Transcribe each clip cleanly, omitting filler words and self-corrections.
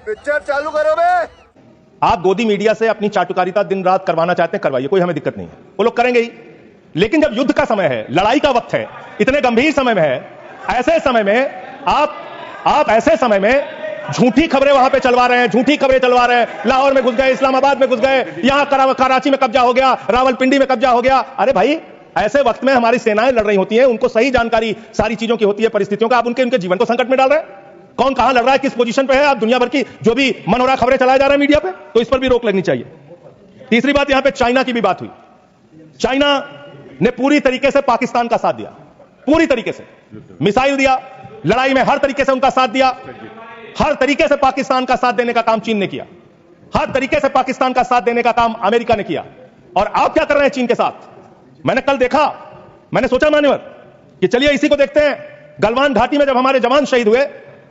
Picture चालू करो बे। आप गोदी मीडिया से अपनी चाटुकारिता दिन रात करवाना चाहते हैं, करवाइए, कोई हमें दिक्कत नहीं है, वो लोग करेंगे ही। लेकिन जब युद्ध का समय है, लड़ाई का वक्त है, इतने गंभीर समय में है, ऐसे समय में आप ऐसे समय में झूठी खबरें वहां पे चलवा रहे हैं, झूठी खबरें चलवा रहे हैं। लाहौर में घुस गए, इस्लामाबाद में घुस गए, यहां कराची में कब्जा हो गया, रावलपिंडी में कब्जा हो गया। अरे भाई, ऐसे वक्त में हमारी सेनाएं लड़ रही होती हैं, उनको सही जानकारी सारी चीजों की होती है, परिस्थितियों का। आप उनके जीवन को संकट में डाल रहे हैं। कौन कहां लड़ रहा है, किस पोजीशन पे है, आप दुनिया भर की जो भी मन हो रहा खबरें चलाए जा रहे हैं मीडिया पे, तो इस पर भी रोक लगनी चाहिए। तीसरी बात, यहां पे चाइना की भी बात हुई। चाइना ने पूरी तरीके से पाकिस्तान का साथ दिया, पूरी तरीके से मिसाइल दिया, लड़ाई में हर तरीके से उनका साथ दिया। हर तरीके से पाकिस्तान का साथ देने का काम चीन ने किया, हर तरीके से पाकिस्तान का साथ देने का काम अमेरिका ने किया। और आप क्या कर रहे हैं चीन के साथ? मैंने कल देखा, मैंने सोचा मान्यवर कि चलिए इसी को देखते हैं। गलवान घाटी में जब हमारे जवान शहीद हुए,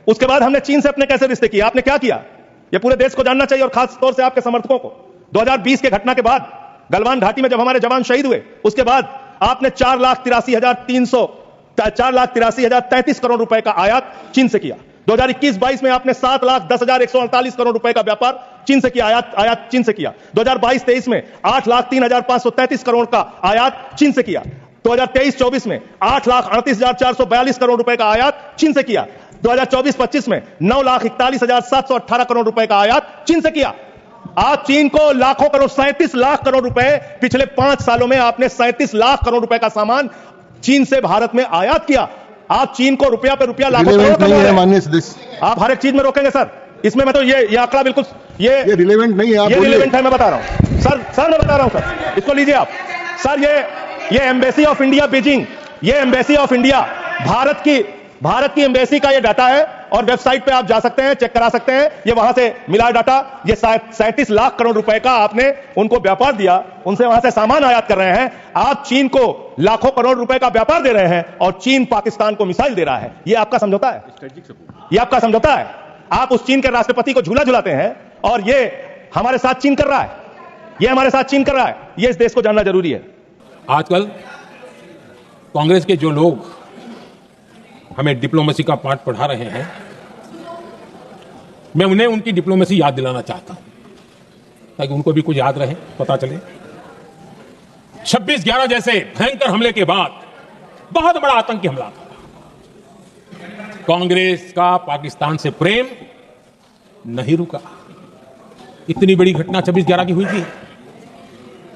उसके बाद हमने चीन से अपने कैसे रिश्ते किए, आपने क्या किया, यह पूरे देश को जानना चाहिए, और खास तौर से आपके समर्थकों को। 2020 के घटना के बाद, गलवान घाटी में जब हमारे जवान शहीद हुए, उसके बाद आपने 4,83,033 करोड़ रुपए का आयात चीन से किया। 2021-22 में आपने 7,10,148 करोड़ रुपए का व्यापार चीन से किया, आयात चीन से किया। 2022-23 में 8,03,533 करोड़ का आयात चीन से किया। 2023-24 में 8,38,442 करोड़ रुपए का आयात चीन से किया। 2024-25 में 9,41,718 करोड़ रुपए का आयात चीन से किया। आप चीन को लाखों करोड़, 37 लाख करोड़ रुपए पिछले 5 सालों में आपने 37 लाख करोड़ रुपए का सामान चीन से भारत में आयात किया। आप चीन को रुपया पे रुपया, लाखों करोड़ नहीं है माननीय आप हर एक चीज में रोकेंगे सर। इसमें मैं तो ये आंकड़ा बिल्कुल ये रिलेवेंट नहीं है, ये रिलेवेंट है, मैं बता रहा हूं सर, मैं बता रहा हूं सर, इसको लीजिए आप सर। ये एम्बेसी ऑफ इंडिया बीजिंग, ये एम्बेसी ऑफ इंडिया भारत की एम्बेसी का ये डाटा है, और वेबसाइट पे आप जा सकते हैं, चेक करा सकते हैं, ये वहां से मिला डाटा। ये 37 लाख करोड़ रुपए का आपने उनको व्यापार दिया, उनसे वहां से सामान आयात कर रहे हैं। आप चीन को लाखों करोड़ रुपए का व्यापार दे रहे हैं, और चीन पाकिस्तान को मिसाइल दे रहा है। ये आपका समझौता है, ये आपका समझौता है। आप उस चीन के राष्ट्रपति को झूला झुलाते हैं, और ये हमारे साथ चीन कर रहा है, ये हमारे साथ चीन कर रहा है। ये इस देश को जानना जरूरी है। आजकल कांग्रेस के जो लोग हमें डिप्लोमेसी का पाठ पढ़ा रहे हैं, मैं उन्हें उनकी डिप्लोमेसी याद दिलाना चाहता हूं, ताकि उनको भी कुछ याद रहे, पता चले। 26/11 जैसे भयंकर हमले के बाद बहुत बड़ा आतंकी हमला था। कांग्रेस का पाकिस्तान से प्रेम नहीं रुका। इतनी बड़ी घटना 26/11 की हुई थी।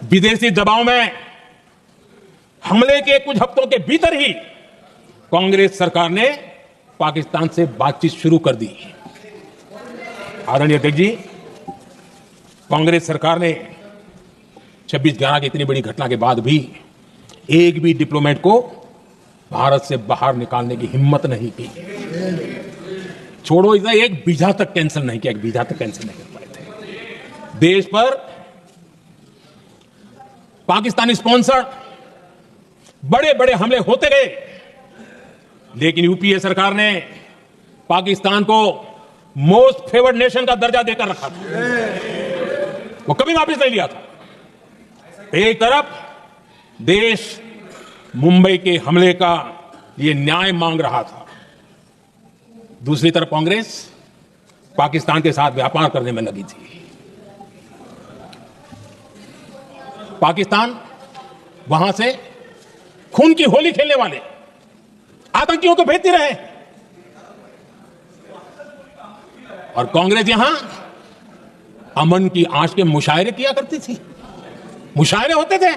विदेशी दबाव में हमले के कुछ हफ्तों के भीतर ही कांग्रेस सरकार ने पाकिस्तान से बातचीत शुरू कर दी। आदरणीय अध्यक्ष जी, कांग्रेस सरकार ने 26/11 की इतनी बड़ी घटना के बाद भी एक भी डिप्लोमेट को भारत से बाहर निकालने की हिम्मत नहीं की। छोड़ो, इतना एक बीघा तक कैंसिल नहीं किया, एक बीघा तक कैंसिल नहीं कर पाए थे। देश पर पाकिस्तानी स्पॉन्सर्ड बड़े बड़े हमले होते गए, लेकिन यूपीए सरकार ने पाकिस्तान को मोस्ट फेवर्ड नेशन का दर्जा देकर रखा था, वो कभी वापस नहीं लिया था। एक तरफ देश मुंबई के हमले का ये न्याय मांग रहा था, दूसरी तरफ कांग्रेस पाकिस्तान के साथ व्यापार करने में लगी थी। पाकिस्तान वहां से खून की होली खेलने वाले आतंकियों को भेजते रहे, और कांग्रेस यहां अमन की आंच के मुशायरे किया करती थी। मुशायरे होते थे।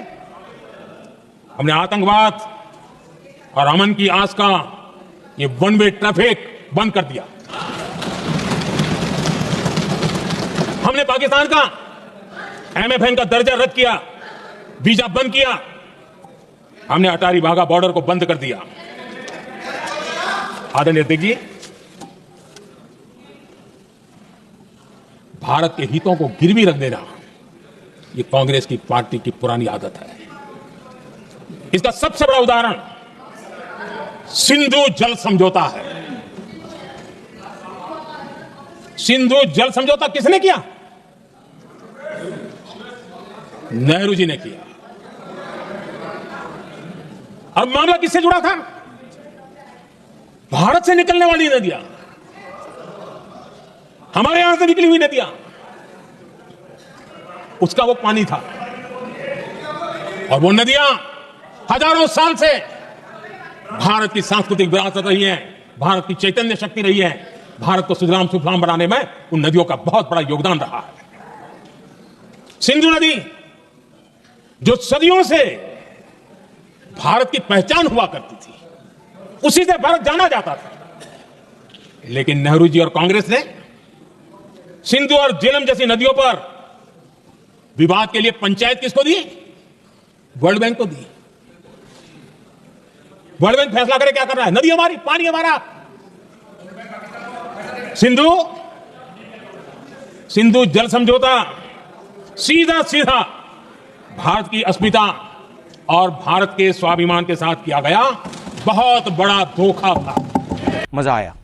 हमने आतंकवाद और अमन की आंच का ये वन वे ट्रैफिक बंद कर दिया। हमने पाकिस्तान का MFN का दर्जा रद्द किया, वीजा बंद किया। हमने अटारी वाघा बॉर्डर को बंद कर दिया। आदरणीय अध्यक्ष जी, भारत के हितों को गिरवी रख देना ये कांग्रेस की पार्टी की पुरानी आदत है। इसका सबसे बड़ा उदाहरण सिंधु जल समझौता है। सिंधु जल समझौता किसने किया? नेहरू जी ने किया। अब मामला किससे जुड़ा था? भारत से निकलने वाली नदियां। हमारे यहां से निकली हुई नदियां, उसका वो पानी था। और वो नदियां हजारों साल से भारत की सांस्कृतिक विरासत रही है, भारत की चैतन्य शक्ति रही है, भारत को सुजलाम सुफलाम बनाने में उन नदियों का बहुत बड़ा योगदान रहा है। सिंधु नदी जो सदियों से भारत की पहचान हुआ करती थी, उसी से भारत जाना जाता था, लेकिन नेहरू जी और कांग्रेस ने सिंधु और झेलम जैसी नदियों पर विवाद के लिए पंचायत किसको दी? वर्ल्ड बैंक को दी। वर्ल्ड बैंक फैसला करे क्या कर रहा है, नदी हमारी, पानी हमारा। सिंधु जल समझौता सीधा सीधा भारत की अस्मिता और भारत के स्वाभिमान के साथ किया गया बहुत बड़ा धोखा था। मजा आया।